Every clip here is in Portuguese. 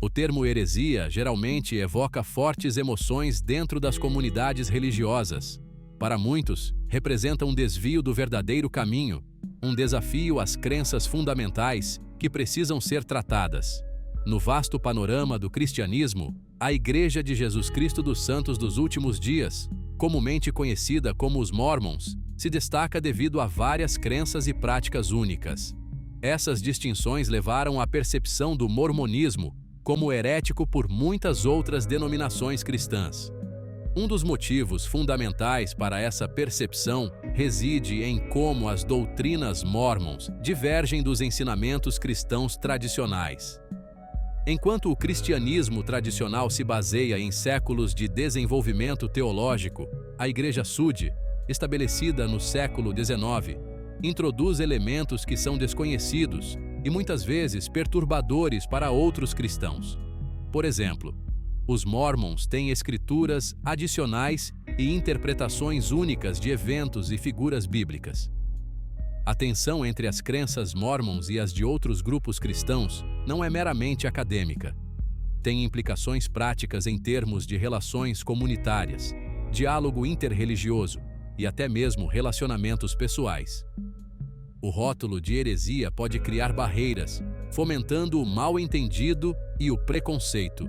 O termo heresia geralmente evoca fortes emoções dentro das comunidades religiosas. Para muitos, representa um desvio do verdadeiro caminho, um desafio às crenças fundamentais que precisam ser tratadas. No vasto panorama do cristianismo, a Igreja de Jesus Cristo dos Santos dos Últimos Dias, comumente conhecida como os Mormons, se destaca devido a várias crenças e práticas únicas. Essas distinções levaram à percepção do mormonismo como herético por muitas outras denominações cristãs. Um dos motivos fundamentais para essa percepção reside em como as doutrinas mormons divergem dos ensinamentos cristãos tradicionais. Enquanto o cristianismo tradicional se baseia em séculos de desenvolvimento teológico, a Igreja Sud, estabelecida no século XIX, introduz elementos que são desconhecidos e muitas vezes perturbadores para outros cristãos. Por exemplo, os Mormons têm escrituras adicionais e interpretações únicas de eventos e figuras bíblicas. A tensão entre as crenças mormons e as de outros grupos cristãos não é meramente acadêmica. Tem implicações práticas em termos de relações comunitárias, diálogo interreligioso e até mesmo relacionamentos pessoais. O rótulo de heresia pode criar barreiras, fomentando o mal-entendido e o preconceito.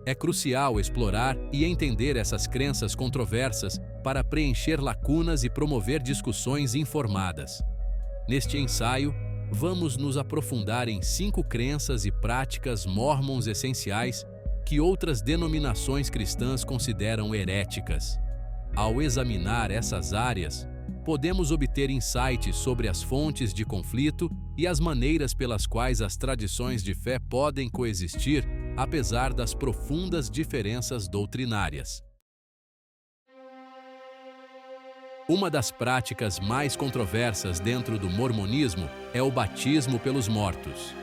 É crucial explorar e entender essas crenças controversas para preencher lacunas e promover discussões informadas. Neste ensaio, vamos nos aprofundar em 5 crenças e práticas mormons essenciais que outras denominações cristãs consideram heréticas. Ao examinar essas áreas, podemos obter insights sobre as fontes de conflito e as maneiras pelas quais as tradições de fé podem coexistir, apesar das profundas diferenças doutrinárias. Uma das práticas mais controversas dentro do mormonismo é o batismo pelos mortos.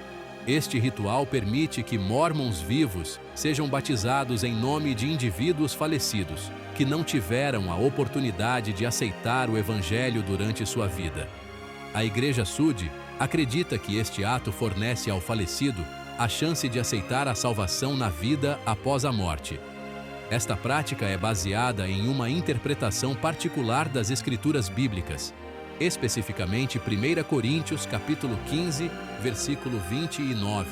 Este ritual permite que mormons vivos sejam batizados em nome de indivíduos falecidos, que não tiveram a oportunidade de aceitar o Evangelho durante sua vida. A Igreja Sud acredita que este ato fornece ao falecido a chance de aceitar a salvação na vida após a morte. Esta prática é baseada em uma interpretação particular das Escrituras bíblicas, especificamente 1 Coríntios capítulo 15, versículo 29,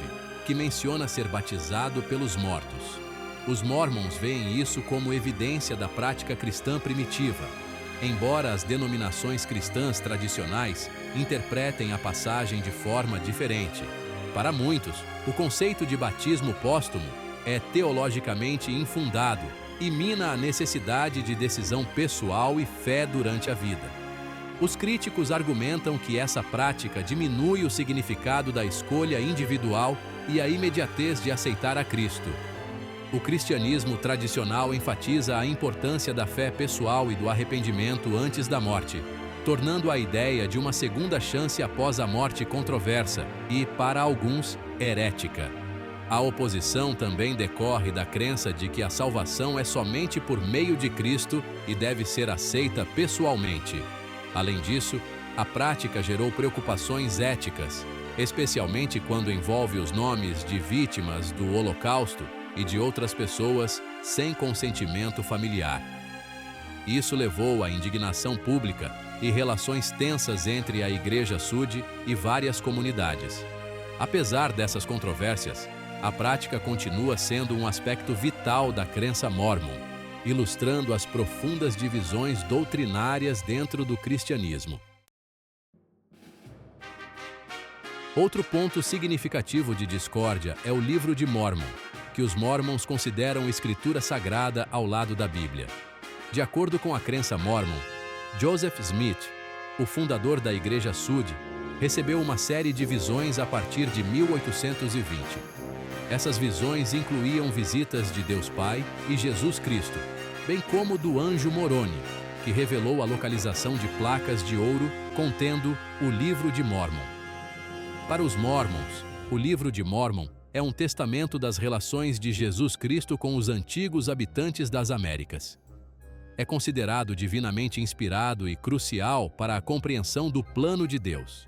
que menciona ser batizado pelos mortos. Os Mormons veem isso como evidência da prática cristã primitiva, embora as denominações cristãs tradicionais interpretem a passagem de forma diferente. Para muitos, o conceito de batismo póstumo é teologicamente infundado e mina a necessidade de decisão pessoal e fé durante a vida. Os críticos argumentam que essa prática diminui o significado da escolha individual e a imediatez de aceitar a Cristo. O cristianismo tradicional enfatiza a importância da fé pessoal e do arrependimento antes da morte, tornando a ideia de uma segunda chance após a morte controversa e, para alguns, herética. A oposição também decorre da crença de que a salvação é somente por meio de Cristo e deve ser aceita pessoalmente. Além disso, a prática gerou preocupações éticas, especialmente quando envolve os nomes de vítimas do Holocausto e de outras pessoas sem consentimento familiar. Isso levou à indignação pública e relações tensas entre a Igreja Sud e várias comunidades. Apesar dessas controvérsias, a prática continua sendo um aspecto vital da crença mórmon, ilustrando as profundas divisões doutrinárias dentro do cristianismo. Outro ponto significativo de discórdia é o Livro de Mórmon, que os Mormons consideram escritura sagrada ao lado da Bíblia. De acordo com a crença mórmon, Joseph Smith, o fundador da Igreja Sud, recebeu uma série de visões a partir de 1820. Essas visões incluíam visitas de Deus Pai e Jesus Cristo, bem como do anjo Moroni, que revelou a localização de placas de ouro contendo o Livro de Mórmon. Para os Mormons, o Livro de Mórmon é um testamento das relações de Jesus Cristo com os antigos habitantes das Américas. É considerado divinamente inspirado e crucial para a compreensão do plano de Deus.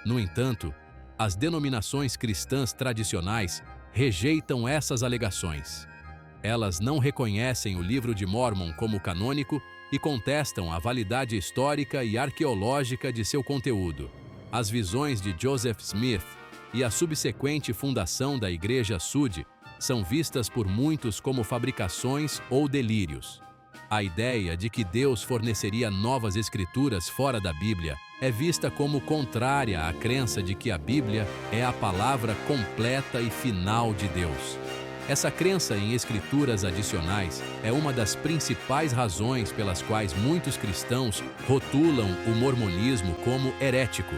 No entanto, As denominações cristãs tradicionais rejeitam essas alegações. Elas não reconhecem o Livro de Mórmon como canônico e contestam a validade histórica e arqueológica de seu conteúdo. As visões de Joseph Smith e a subsequente fundação da Igreja Sud são vistas por muitos como fabricações ou delírios. A ideia de que Deus forneceria novas escrituras fora da Bíblia é vista como contrária à crença de que a Bíblia é a palavra completa e final de Deus. Essa crença em escrituras adicionais é uma das principais razões pelas quais muitos cristãos rotulam o mormonismo como herético.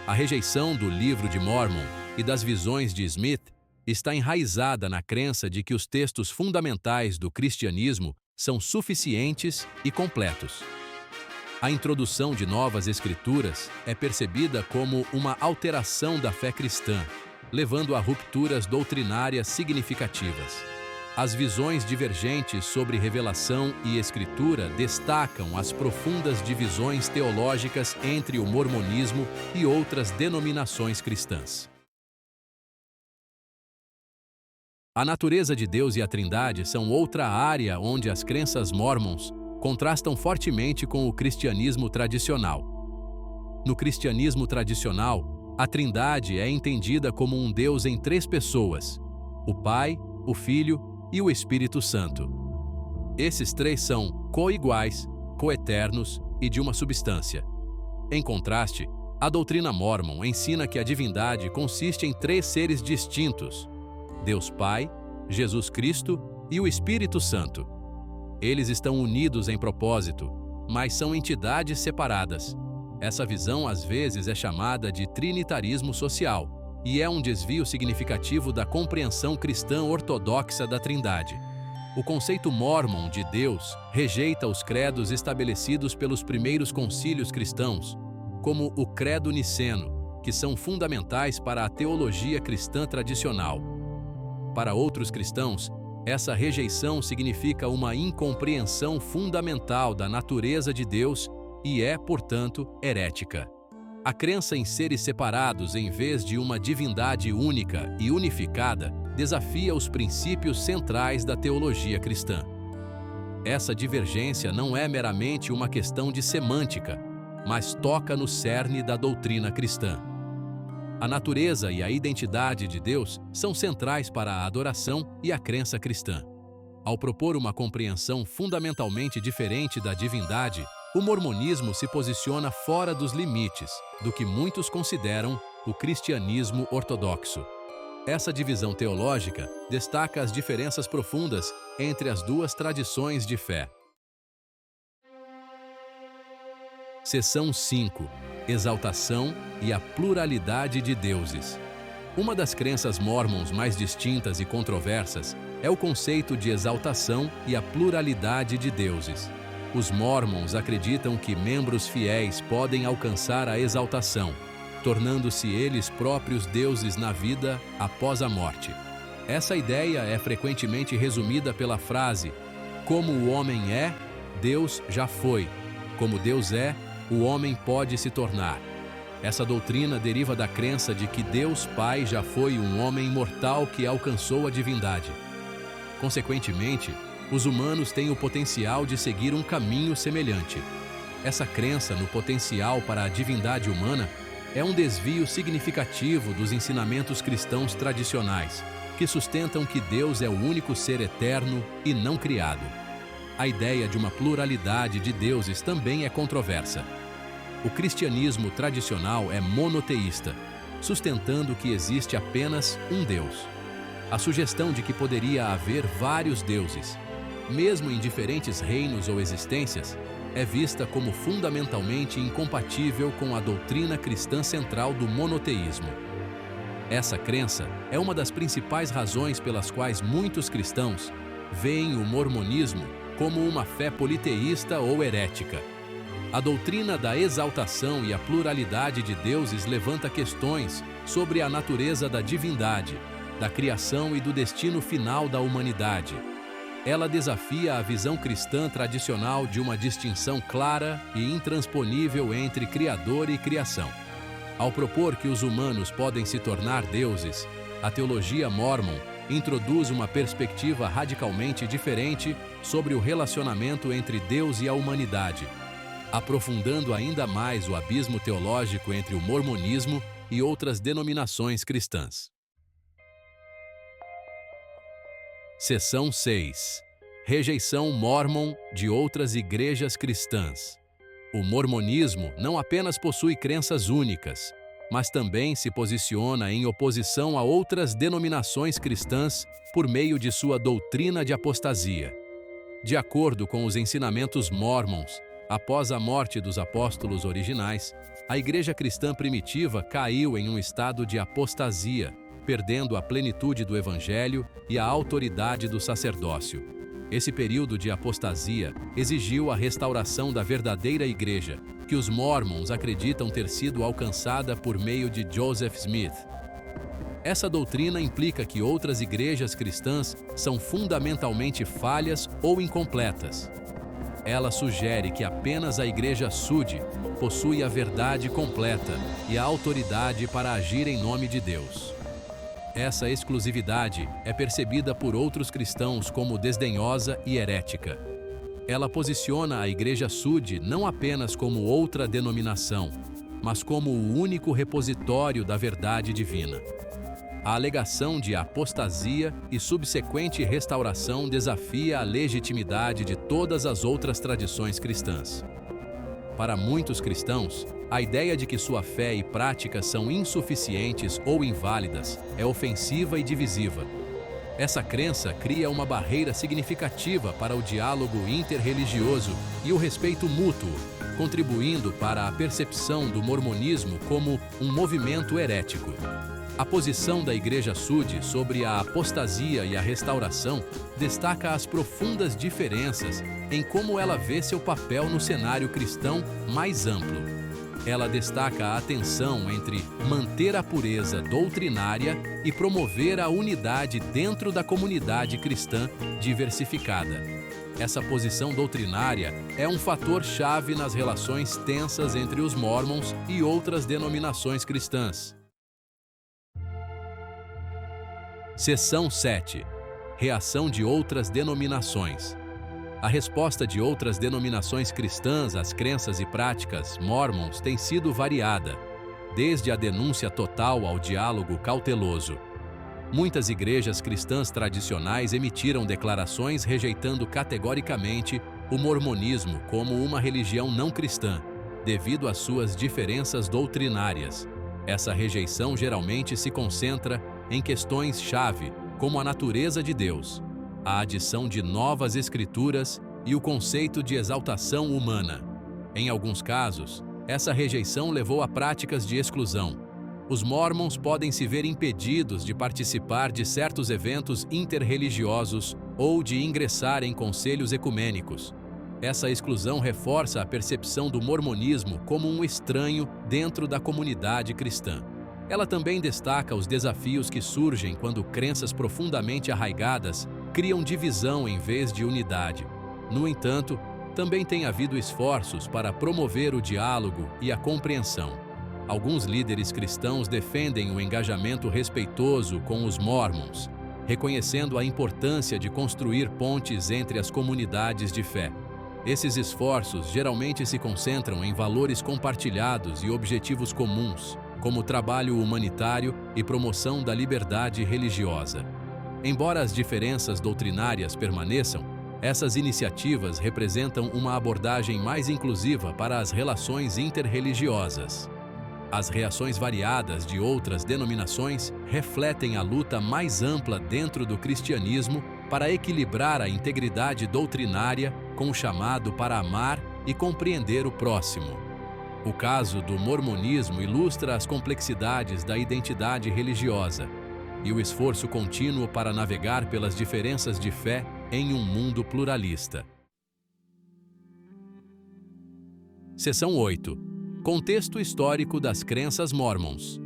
A rejeição do Livro de Mórmon e das visões de Smith está enraizada na crença de que os textos fundamentais do cristianismo são suficientes e completos. A introdução de novas escrituras é percebida como uma alteração da fé cristã, levando a rupturas doutrinárias significativas. As visões divergentes sobre revelação e escritura destacam as profundas divisões teológicas entre o mormonismo e outras denominações cristãs. A natureza de Deus e a Trindade são outra área onde as crenças mórmons contrastam fortemente com o cristianismo tradicional. No cristianismo tradicional, a Trindade é entendida como um Deus em 3 pessoas: o Pai, o Filho e o Espírito Santo. Esses 3 são coiguais, coeternos e de uma substância. Em contraste, a doutrina mórmon ensina que a divindade consiste em 3 seres distintos: Deus Pai, Jesus Cristo e o Espírito Santo. Eles estão unidos em propósito, mas são entidades separadas. Essa visão às vezes é chamada de trinitarismo social e é um desvio significativo da compreensão cristã ortodoxa da Trindade. O conceito mórmon de Deus rejeita os credos estabelecidos pelos primeiros concílios cristãos, como o Credo Niceno, que são fundamentais para a teologia cristã tradicional. Para outros cristãos, essa rejeição significa uma incompreensão fundamental da natureza de Deus e é, portanto, herética. A crença em seres separados em vez de uma divindade única e unificada desafia os princípios centrais da teologia cristã. Essa divergência não é meramente uma questão de semântica, mas toca no cerne da doutrina cristã. A natureza e a identidade de Deus são centrais para a adoração e a crença cristã. Ao propor uma compreensão fundamentalmente diferente da divindade, o mormonismo se posiciona fora dos limites do que muitos consideram o cristianismo ortodoxo. Essa divisão teológica destaca as diferenças profundas entre as 2 tradições de fé. Seção 5. Exaltação e a pluralidade de deuses. Uma das crenças mórmons mais distintas e controversas é o conceito de exaltação e a pluralidade de deuses. Os mórmons acreditam que membros fiéis podem alcançar a exaltação, tornando-se eles próprios deuses na vida após a morte. Essa ideia é frequentemente resumida pela frase: como o homem é, Deus já foi. Como Deus é, o homem pode se tornar. Essa doutrina deriva da crença de que Deus Pai já foi um homem imortal que alcançou a divindade. Consequentemente, os humanos têm o potencial de seguir um caminho semelhante. Essa crença no potencial para a divindade humana é um desvio significativo dos ensinamentos cristãos tradicionais, que sustentam que Deus é o único ser eterno e não criado. A ideia de uma pluralidade de deuses também é controversa. O cristianismo tradicional é monoteísta, sustentando que existe apenas um Deus. A sugestão de que poderia haver vários deuses, mesmo em diferentes reinos ou existências, é vista como fundamentalmente incompatível com a doutrina cristã central do monoteísmo. Essa crença é uma das principais razões pelas quais muitos cristãos veem o mormonismo como uma fé politeísta ou herética. A doutrina da exaltação e a pluralidade de deuses levanta questões sobre a natureza da divindade, da criação e do destino final da humanidade. Ela desafia a visão cristã tradicional de uma distinção clara e intransponível entre Criador e criação. Ao propor que os humanos podem se tornar deuses, a teologia mórmon introduz uma perspectiva radicalmente diferente sobre o relacionamento entre Deus e a humanidade, aprofundando ainda mais o abismo teológico entre o mormonismo e outras denominações cristãs. Seção 6. Rejeição mórmon de outras igrejas cristãs. O mormonismo não apenas possui crenças únicas, mas também se posiciona em oposição a outras denominações cristãs por meio de sua doutrina de apostasia. De acordo com os ensinamentos mórmons, após a morte dos apóstolos originais, a igreja cristã primitiva caiu em um estado de apostasia, perdendo a plenitude do evangelho e a autoridade do sacerdócio. Esse período de apostasia exigiu a restauração da verdadeira igreja, que os mórmons acreditam ter sido alcançada por meio de Joseph Smith. Essa doutrina implica que outras igrejas cristãs são fundamentalmente falhas ou incompletas. Ela sugere que apenas a Igreja Sud possui a verdade completa e a autoridade para agir em nome de Deus. Essa exclusividade é percebida por outros cristãos como desdenhosa e herética. Ela posiciona a Igreja Sud não apenas como outra denominação, mas como o único repositório da verdade divina. A alegação de apostasia e subsequente restauração desafia a legitimidade de todas as outras tradições cristãs. Para muitos cristãos, a ideia de que sua fé e práticas são insuficientes ou inválidas é ofensiva e divisiva. Essa crença cria uma barreira significativa para o diálogo interreligioso e o respeito mútuo, contribuindo para a percepção do mormonismo como um movimento herético. A posição da Igreja Sud sobre a apostasia e a restauração destaca as profundas diferenças em como ela vê seu papel no cenário cristão mais amplo. Ela destaca a tensão entre manter a pureza doutrinária e promover a unidade dentro da comunidade cristã diversificada. Essa posição doutrinária é um fator-chave nas relações tensas entre os mórmons e outras denominações cristãs. Seção 7. Reação de outras denominações. A resposta de outras denominações cristãs às crenças e práticas mórmons tem sido variada, desde a denúncia total ao diálogo cauteloso. Muitas igrejas cristãs tradicionais emitiram declarações rejeitando categoricamente o mormonismo como uma religião não cristã, devido às suas diferenças doutrinárias. Essa rejeição geralmente se concentra em questões-chave, como a natureza de Deus, a adição de novas escrituras e o conceito de exaltação humana. Em alguns casos, essa rejeição levou a práticas de exclusão. Os mórmons podem se ver impedidos de participar de certos eventos interreligiosos ou de ingressar em conselhos ecumênicos. Essa exclusão reforça a percepção do mormonismo como um estranho dentro da comunidade cristã. Ela também destaca os desafios que surgem quando crenças profundamente arraigadas criam divisão em vez de unidade. No entanto, também tem havido esforços para promover o diálogo e a compreensão. Alguns líderes cristãos defendem o engajamento respeitoso com os mórmons, reconhecendo a importância de construir pontes entre as comunidades de fé. Esses esforços geralmente se concentram em valores compartilhados e objetivos comuns, como trabalho humanitário e promoção da liberdade religiosa. Embora as diferenças doutrinárias permaneçam, essas iniciativas representam uma abordagem mais inclusiva para as relações interreligiosas. As reações variadas de outras denominações refletem a luta mais ampla dentro do cristianismo para equilibrar a integridade doutrinária com o chamado para amar e compreender o próximo. O caso do mormonismo ilustra as complexidades da identidade religiosa e o esforço contínuo para navegar pelas diferenças de fé em um mundo pluralista. Seção 8. Contexto histórico das crenças mórmons.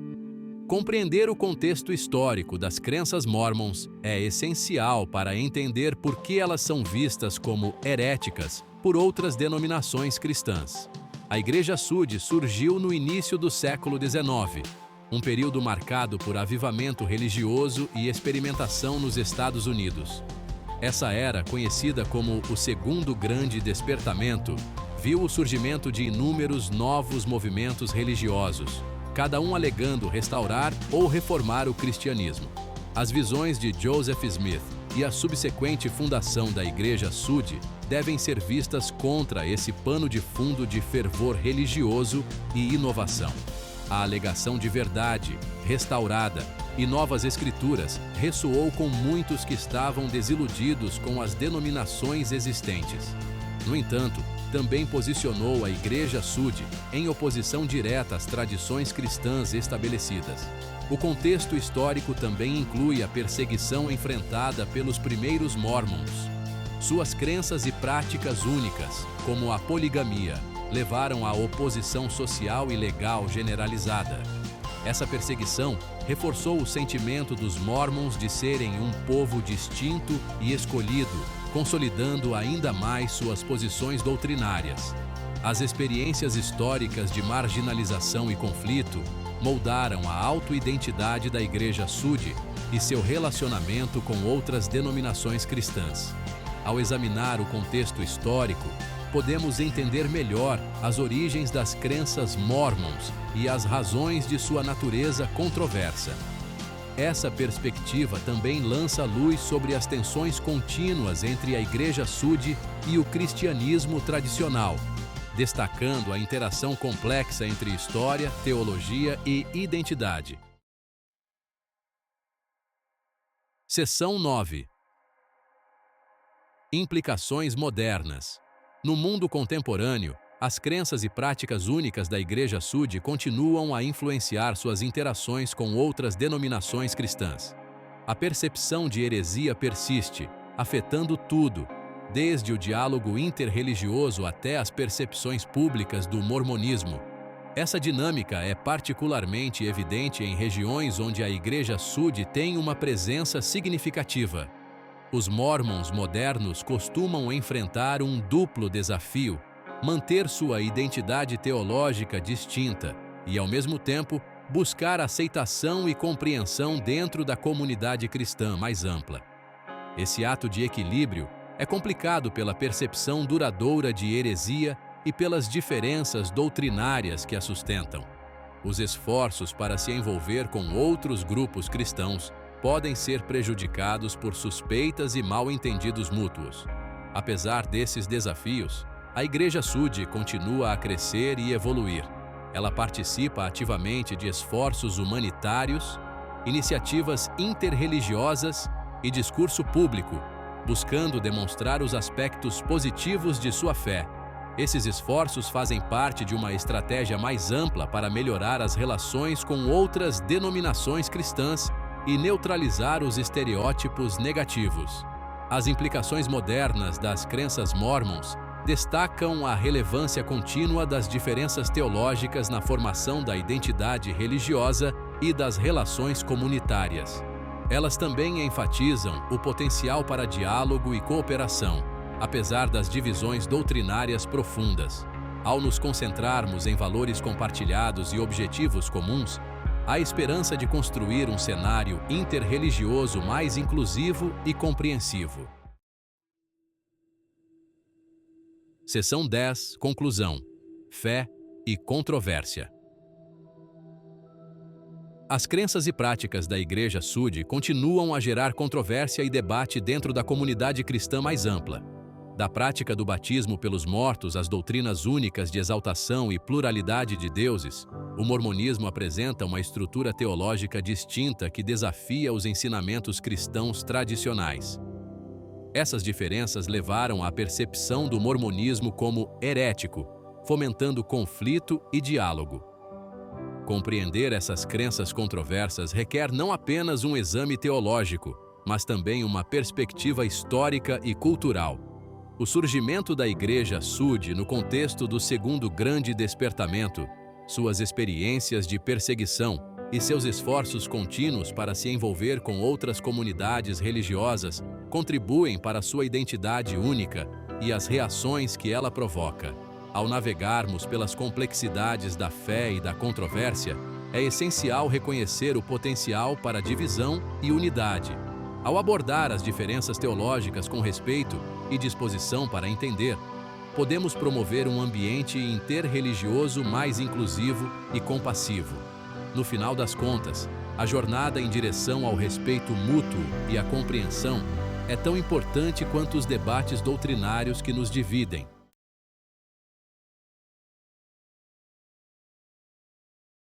Compreender o contexto histórico das crenças mórmons é essencial para entender por que elas são vistas como heréticas por outras denominações cristãs. A Igreja Sud surgiu no início do século XIX, um período marcado por avivamento religioso e experimentação nos Estados Unidos. Essa era, conhecida como o Segundo Grande Despertamento, viu o surgimento de inúmeros novos movimentos religiosos, cada um alegando restaurar ou reformar o cristianismo. As visões de Joseph Smith e a subsequente fundação da Igreja Sud devem ser vistas contra esse pano de fundo de fervor religioso e inovação. A alegação de verdade, restaurada e novas escrituras ressoou com muitos que estavam desiludidos com as denominações existentes. No entanto, também posicionou a Igreja Sud em oposição direta às tradições cristãs estabelecidas. O contexto histórico também inclui a perseguição enfrentada pelos primeiros Mormons. Suas crenças e práticas únicas, como a poligamia, levaram à oposição social e legal generalizada. Essa perseguição reforçou o sentimento dos Mormons de serem um povo distinto e escolhido, consolidando ainda mais suas posições doutrinárias. As experiências históricas de marginalização e conflito moldaram a autoidentidade da Igreja Sud e seu relacionamento com outras denominações cristãs. Ao examinar o contexto histórico, podemos entender melhor as origens das crenças Mormons e as razões de sua natureza controversa. Essa perspectiva também lança luz sobre as tensões contínuas entre a Igreja Sud e o cristianismo tradicional, destacando a interação complexa entre história, teologia e identidade. Seção 9. Implicações modernas. No mundo contemporâneo, as crenças e práticas únicas da Igreja Sud continuam a influenciar suas interações com outras denominações cristãs. A percepção de heresia persiste, afetando tudo, desde o diálogo interreligioso até as percepções públicas do mormonismo. Essa dinâmica é particularmente evidente em regiões onde a Igreja Sud tem uma presença significativa. Os Mormons modernos costumam enfrentar um duplo desafio: manter sua identidade teológica distinta e, ao mesmo tempo, buscar aceitação e compreensão dentro da comunidade cristã mais ampla. Esse ato de equilíbrio é complicado pela percepção duradoura de heresia e pelas diferenças doutrinárias que a sustentam. Os esforços para se envolver com outros grupos cristãos podem ser prejudicados por suspeitas e mal-entendidos mútuos. Apesar desses desafios, a Igreja Sud continua a crescer e evoluir. Ela participa ativamente de esforços humanitários, iniciativas interreligiosas e discurso público, buscando demonstrar os aspectos positivos de sua fé. Esses esforços fazem parte de uma estratégia mais ampla para melhorar as relações com outras denominações cristãs e neutralizar os estereótipos negativos. As implicações modernas das crenças Mormons destacam a relevância contínua das diferenças teológicas na formação da identidade religiosa e das relações comunitárias. Elas também enfatizam o potencial para diálogo e cooperação, apesar das divisões doutrinárias profundas. Ao nos concentrarmos em valores compartilhados e objetivos comuns, há esperança de construir um cenário interreligioso mais inclusivo e compreensivo. Seção 10. Conclusão. Fé e controvérsia. As crenças e práticas da Igreja Sud continuam a gerar controvérsia e debate dentro da comunidade cristã mais ampla. Da prática do batismo pelos mortos às doutrinas únicas de exaltação e pluralidade de deuses, o mormonismo apresenta uma estrutura teológica distinta que desafia os ensinamentos cristãos tradicionais. Essas diferenças levaram à percepção do mormonismo como herético, fomentando conflito e diálogo. Compreender essas crenças controversas requer não apenas um exame teológico, mas também uma perspectiva histórica e cultural. O surgimento da Igreja Sud no contexto do Segundo Grande Despertamento, suas experiências de perseguição e seus esforços contínuos para se envolver com outras comunidades religiosas contribuem para sua identidade única e as reações que ela provoca. Ao navegarmos pelas complexidades da fé e da controvérsia, é essencial reconhecer o potencial para divisão e unidade. Ao abordar as diferenças teológicas com respeito e disposição para entender, podemos promover um ambiente interreligioso mais inclusivo e compassivo. No final das contas, a jornada em direção ao respeito mútuo e à compreensão é tão importante quanto os debates doutrinários que nos dividem.